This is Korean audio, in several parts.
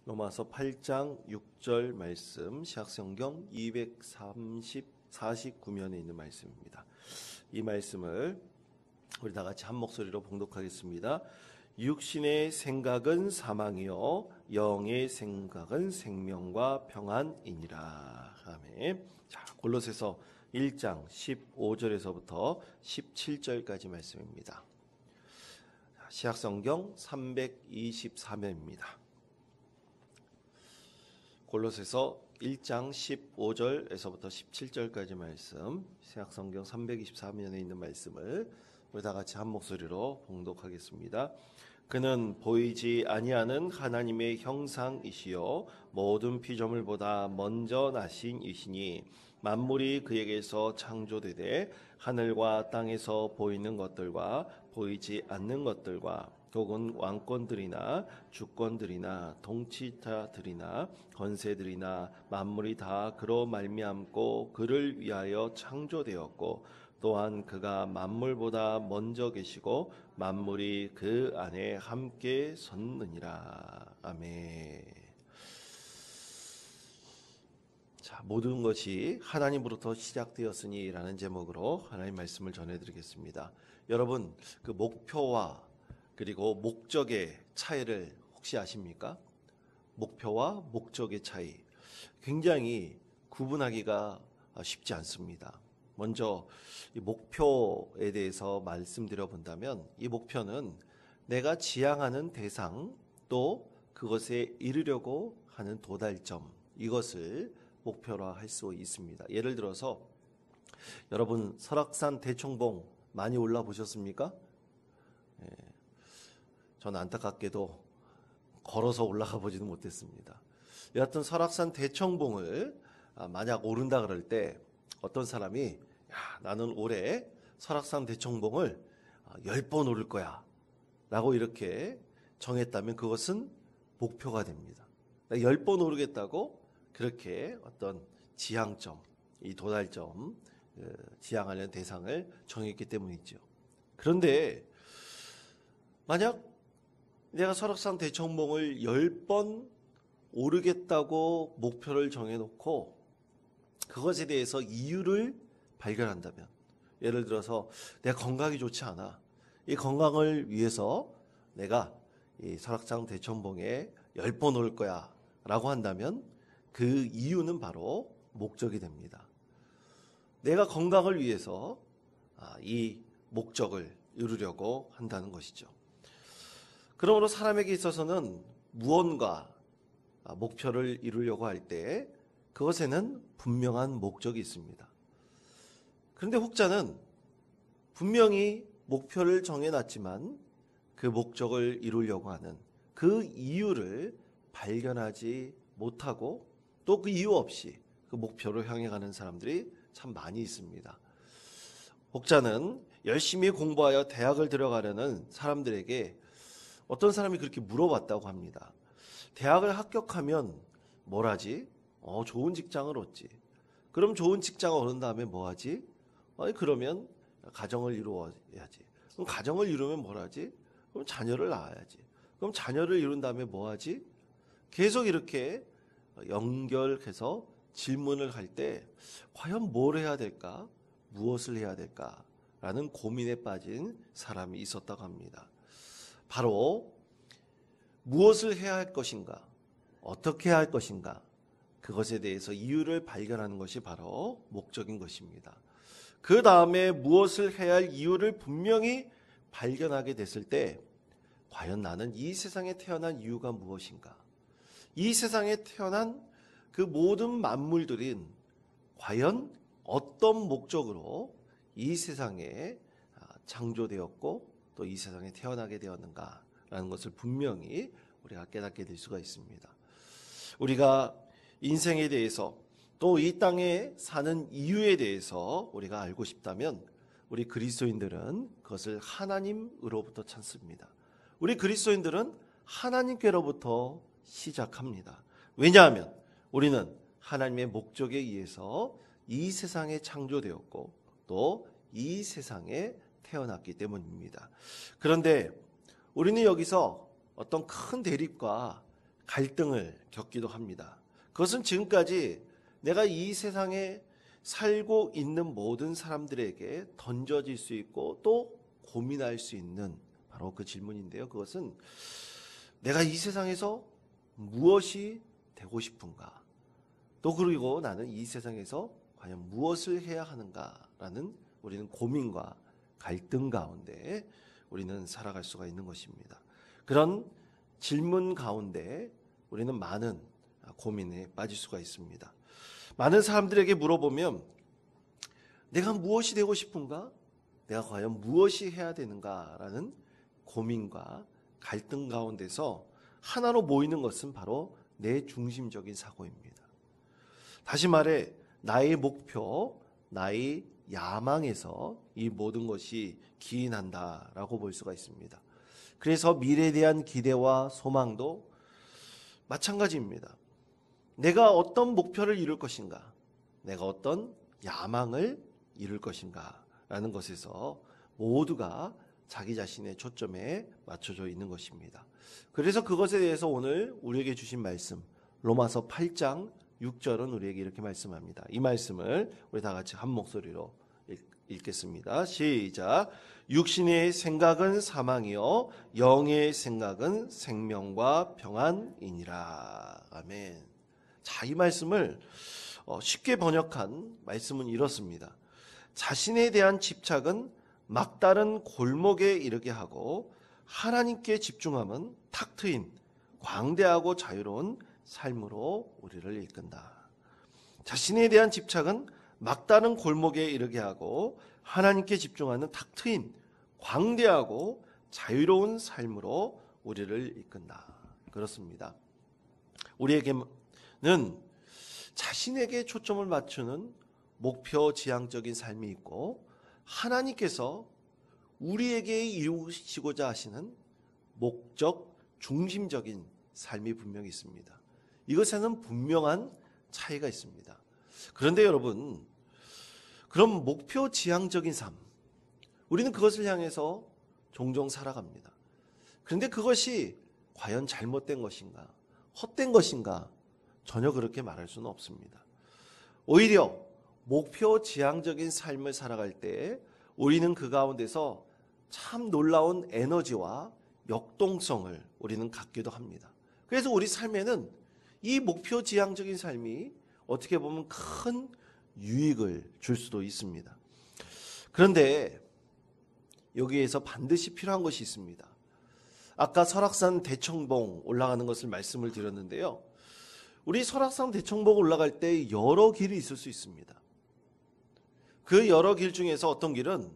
로마서 8장 6절 말씀, 시약성경 249면에 있는 말씀입니다. 이 말씀을 우리 다 같이 한 목소리로 봉독하겠습니다. 육신의 생각은 사망이요 영의 생각은 생명과 평안이니라. 아멘. 자, 골로새서 1장 15절에서부터 17절까지 말씀입니다. 시약성경 324면입니다. 골로새서 1장 15절에서부터 17절까지 말씀, 시약성경 324면에 있는 말씀을 우리 다 같이 한 목소리로 봉독하겠습니다. 그는 보이지 아니하는 하나님의 형상이시요 모든 피조물보다 먼저 나신 이시니 만물이 그에게서 창조되되 하늘과 땅에서 보이는 것들과 보이지 않는 것들과 혹은 왕권들이나 주권들이나 통치자들이나 권세들이나 만물이 다 그로 말미암고 그를 위하여 창조되었고 또한 그가 만물보다 먼저 계시고 만물이 그 안에 함께 섰느니라. 아멘. 자, 모든 것이 하나님으로부터 시작되었으니 라는 제목으로 하나님 말씀을 전해드리겠습니다. 여러분, 그 목표와 그리고 목적의 차이를 혹시 아십니까? 목표와 목적의 차이, 굉장히 구분하기가 쉽지 않습니다. 먼저 이 목표에 대해서 말씀드려 본다면, 이 목표는 내가 지향하는 대상, 또 그것에 이르려고 하는 도달점, 이것을 목표라 할 수 있습니다. 예를 들어서 여러분, 설악산 대청봉 많이 올라 보셨습니까? 저는 안타깝게도 걸어서 올라가 보지는 못했습니다. 여하튼 설악산 대청봉을 만약 오른다 그럴 때 어떤 사람이 나는 올해 설악산 대청봉을 10번 오를 거야 라고 이렇게 정했다면 그것은 목표가 됩니다. 10번 오르겠다고 그렇게 어떤 지향점, 이 도달점, 지향하려는 대상을 정했기 때문이죠. 그런데 만약 내가 설악산 대청봉을 10번 오르겠다고 목표를 정해놓고 그것에 대해서 이유를 발견한다면, 예를 들어서 내 건강이 좋지 않아, 이 건강을 위해서 내가 이 설악산 대청봉에 10번 오를 거야 라고 한다면 그 이유는 바로 목적이 됩니다. 내가 건강을 위해서 이 목적을 이루려고 한다는 것이죠. 그러므로 사람에게 있어서는 무언가 목표를 이루려고 할 때 그것에는 분명한 목적이 있습니다. 그런데 혹자는 분명히 목표를 정해놨지만 그 목적을 이루려고 하는 그 이유를 발견하지 못하고 또 그 이유 없이 그 목표를 향해 가는 사람들이 참 많이 있습니다. 혹자는 열심히 공부하여 대학을 들어가려는 사람들에게 어떤 사람이 그렇게 물어봤다고 합니다. 대학을 합격하면 뭘 하지? 좋은 직장을 얻지. 그럼 좋은 직장을 얻은 다음에 뭐 하지? 그러면 가정을 이루어야지. 그럼 가정을 이루면 뭘 하지? 그럼 자녀를 낳아야지. 그럼 자녀를 이룬 다음에 뭐 하지? 계속 이렇게 연결해서 질문을 할 때 과연 뭘 해야 될까? 무엇을 해야 될까? 라는 고민에 빠진 사람이 있었다고 합니다. 바로 무엇을 해야 할 것인가, 어떻게 해야 할 것인가, 그것에 대해서 이유를 발견하는 것이 바로 목적인 것입니다. 그 다음에 무엇을 해야 할 이유를 분명히 발견하게 됐을 때 과연 나는 이 세상에 태어난 이유가 무엇인가, 이 세상에 태어난 그 모든 만물들은 과연 어떤 목적으로 이 세상에 창조되었고 또 이 세상에 태어나게 되었는가라는 것을 분명히 우리가 깨닫게 될 수가 있습니다. 우리가 인생에 대해서 또 이 땅에 사는 이유에 대해서 우리가 알고 싶다면 우리 그리스도인들은 그것을 하나님으로부터 찾습니다. 우리 그리스도인들은 하나님께로부터 시작합니다. 왜냐하면 우리는 하나님의 목적에 의해서 이 세상에 창조되었고 또 이 세상에 태어났기 때문입니다. 그런데 우리는 여기서 어떤 큰 대립과 갈등을 겪기도 합니다. 그것은 지금까지 내가 이 세상에 살고 있는 모든 사람들에게 던져질 수 있고 또 고민할 수 있는 바로 그 질문인데요. 그것은 내가 이 세상에서 무엇이 되고 싶은가? 또 그리고 나는 이 세상에서 과연 무엇을 해야 하는가라는 우리는 고민과 갈등 가운데 우리는 살아갈 수가 있는 것입니다. 그런 질문 가운데 우리는 많은 고민에 빠질 수가 있습니다. 많은 사람들에게 물어보면 내가 무엇이 되고 싶은가? 내가 과연 무엇이 해야 되는가라는 고민과 갈등 가운데서 하나로 모이는 것은 바로 내 중심적인 사고입니다. 다시 말해 나의 목표, 나의 야망에서 이 모든 것이 기인한다라고 볼 수가 있습니다. 그래서 미래에 대한 기대와 소망도 마찬가지입니다. 내가 어떤 목표를 이룰 것인가, 내가 어떤 야망을 이룰 것인가 라는 것에서 모두가 자기 자신의 초점에 맞춰져 있는 것입니다. 그래서 그것에 대해서 오늘 우리에게 주신 말씀 로마서 8장 6절은 우리에게 이렇게 말씀합니다. 이 말씀을 우리 다 같이 한 목소리로 읽겠습니다. 시작. 육신의 생각은 사망이요 영의 생각은 생명과 평안이니라. 아멘. 자, 이 말씀을 쉽게 번역한 말씀은 이렇습니다. 자신에 대한 집착은 막다른 골목에 이르게 하고 하나님께 집중함은 탁 트인 광대하고 자유로운 삶으로 우리를 이끈다. 자신에 대한 집착은 막다른 골목에 이르게 하고 하나님께 집중하는 탁 트인 광대하고 자유로운 삶으로 우리를 이끈다. 그렇습니다. 우리에게는 자신에게 초점을 맞추는 목표 지향적인 삶이 있고 하나님께서 우리에게 이루시고자 하시는 목적 중심적인 삶이 분명히 있습니다. 이것에는 분명한 차이가 있습니다. 그런데 여러분, 그럼 목표 지향적인 삶, 우리는 그것을 향해서 종종 살아갑니다. 그런데 그것이 과연 잘못된 것인가, 헛된 것인가, 전혀 그렇게 말할 수는 없습니다. 오히려 목표 지향적인 삶을 살아갈 때 우리는 그 가운데서 참 놀라운 에너지와 역동성을 우리는 갖기도 합니다. 그래서 우리 삶에는 이 목표 지향적인 삶이 어떻게 보면 큰 유익을 줄 수도 있습니다. 그런데 여기에서 반드시 필요한 것이 있습니다. 아까 설악산 대청봉 올라가는 것을 말씀을 드렸는데요. 우리 설악산 대청봉 올라갈 때 여러 길이 있을 수 있습니다. 그 여러 길 중에서 어떤 길은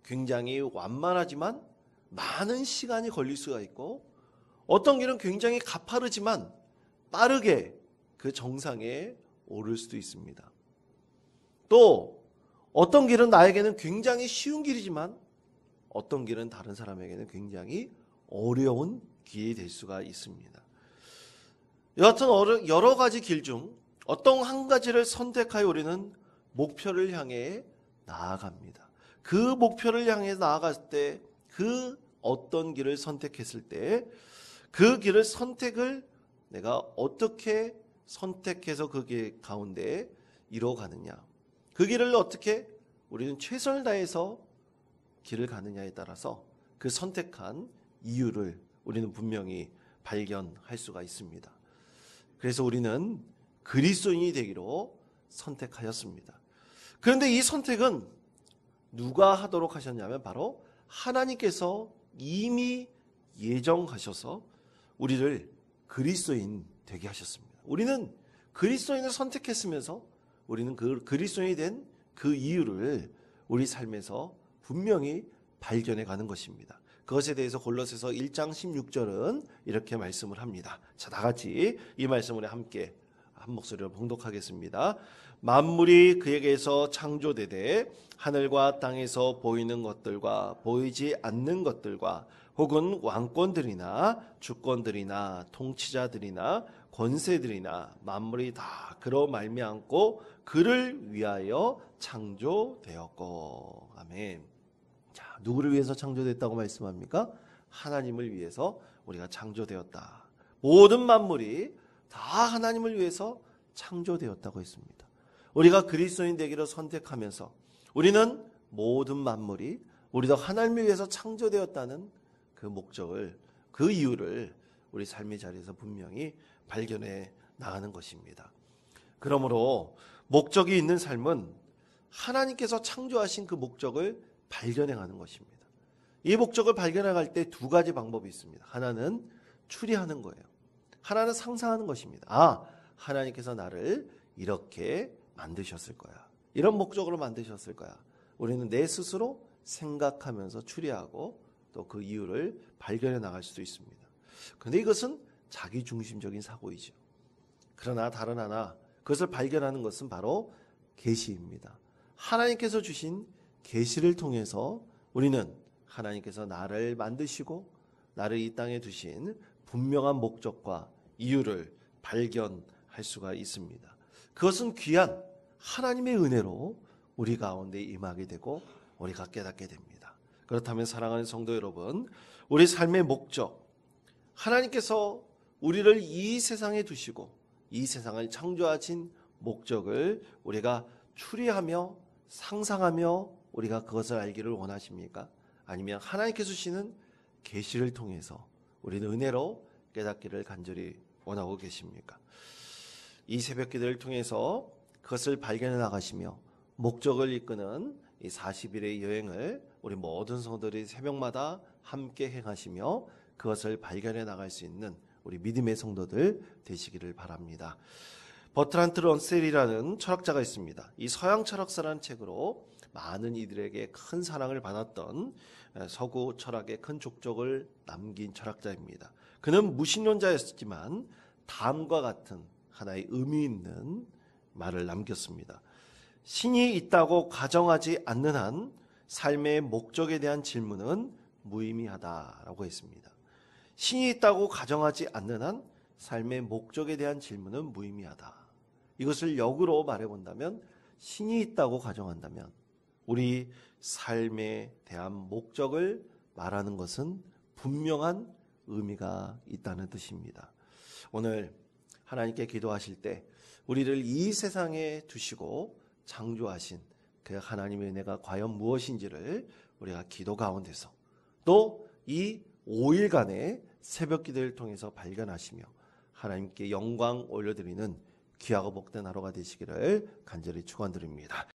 굉장히 완만하지만 많은 시간이 걸릴 수가 있고 어떤 길은 굉장히 가파르지만 빠르게 그 정상에 오를 수도 있습니다. 또 어떤 길은 나에게는 굉장히 쉬운 길이지만 어떤 길은 다른 사람에게는 굉장히 어려운 길이 될 수가 있습니다. 여하튼 여러 가지 길 중 어떤 한 가지를 선택하여 우리는 목표를 향해 나아갑니다. 그 목표를 향해 나아갈 때 그 어떤 길을 선택했을 때 그 길을 선택을 내가 어떻게 선택해서 그 길 가운데 이뤄가느냐, 그 길을 어떻게 우리는 최선을 다해서 길을 가느냐에 따라서 그 선택한 이유를 우리는 분명히 발견할 수가 있습니다. 그래서 우리는 그리스도인이 되기로 선택하였습니다. 그런데 이 선택은 누가 하도록 하셨냐면 바로 하나님께서 이미 예정하셔서 우리를 그리스도인 되게 하셨습니다. 우리는 그리스도인을 선택했으면서 우리는 그 그리스도인이 된 그 이유를 우리 삶에서 분명히 발견해 가는 것입니다. 그것에 대해서 골로새서 1장 16절은 이렇게 말씀을 합니다. 자, 다 같이 이 말씀을 함께 한 목소리로 봉독하겠습니다. 만물이 그에게서 창조되되 하늘과 땅에서 보이는 것들과 보이지 않는 것들과 혹은 왕권들이나 주권들이나 통치자들이나 권세들이나 만물이 다 그로 말미암고 그를 위하여 창조되었고. 아멘. 자, 누구를 위해서 창조됐다고 말씀합니까? 하나님을 위해서 우리가 창조되었다. 모든 만물이 다 하나님을 위해서 창조되었다고 했습니다. 우리가 그리스도인 되기를 선택하면서 우리는 모든 만물이 우리도 하나님을 위해서 창조되었다는 그 목적을, 그 이유를 우리 삶의 자리에서 분명히 발견해 나가는 것입니다. 그러므로 목적이 있는 삶은 하나님께서 창조하신 그 목적을 발견해 가는 것입니다. 이 목적을 발견해 갈 때 두 가지 방법이 있습니다. 하나는 추리하는 거예요. 하나는 상상하는 것입니다. 아, 하나님께서 나를 이렇게 만드셨을 거야. 이런 목적으로 만드셨을 거야. 우리는 내 스스로 생각하면서 추리하고 또 그 이유를 발견해 나갈 수도 있습니다. 그런데 이것은 자기중심적인 사고이죠. 그러나 다른 하나, 그것을 발견하는 것은 바로 계시입니다. 하나님께서 주신 계시를 통해서 우리는 하나님께서 나를 만드시고 나를 이 땅에 두신 분명한 목적과 이유를 발견할 수가 있습니다. 그것은 귀한 하나님의 은혜로 우리 가운데 임하게 되고 우리가 깨닫게 됩니다. 그렇다면 사랑하는 성도 여러분, 우리 삶의 목적, 하나님께서 우리를 이 세상에 두시고 이 세상을 창조하신 목적을 우리가 추리하며 상상하며 우리가 그것을 알기를 원하십니까? 아니면 하나님께서 주시는 계시를 통해서 우리는 은혜로 깨닫기를 간절히 원하고 계십니까? 이 새벽 기도를 통해서 그것을 발견해 나가시며 목적을 이끄는 이 40일의 여행을 우리 모든 성도들이 새벽마다 함께 행하시며 그것을 발견해 나갈 수 있는 우리 믿음의 성도들 되시기를 바랍니다. 버트란트 런셀이라는 철학자가 있습니다. 이 서양 철학사라는 책으로 많은 이들에게 큰 사랑을 받았던 서구 철학의 큰 족적을 남긴 철학자입니다. 그는 무신론자였지만 다음과 같은 하나의 의미 있는 말을 남겼습니다. 신이 있다고 가정하지 않는 한 삶의 목적에 대한 질문은 무의미하다라고 했습니다. 신이 있다고 가정하지 않는 한 삶의 목적에 대한 질문은 무의미하다. 이것을 역으로 말해본다면 신이 있다고 가정한다면 우리 삶에 대한 목적을 말하는 것은 분명한 의미가 있다는 뜻입니다. 오늘 하나님께 기도하실 때 우리를 이 세상에 두시고 창조하신 그 하나님의 은혜가 과연 무엇인지를 우리가 기도 가운데서 또 이 5일간의 새벽 기도를 통해서 발견하시며 하나님께 영광 올려드리는 귀하고 복된 하루가 되시기를 간절히 축원드립니다.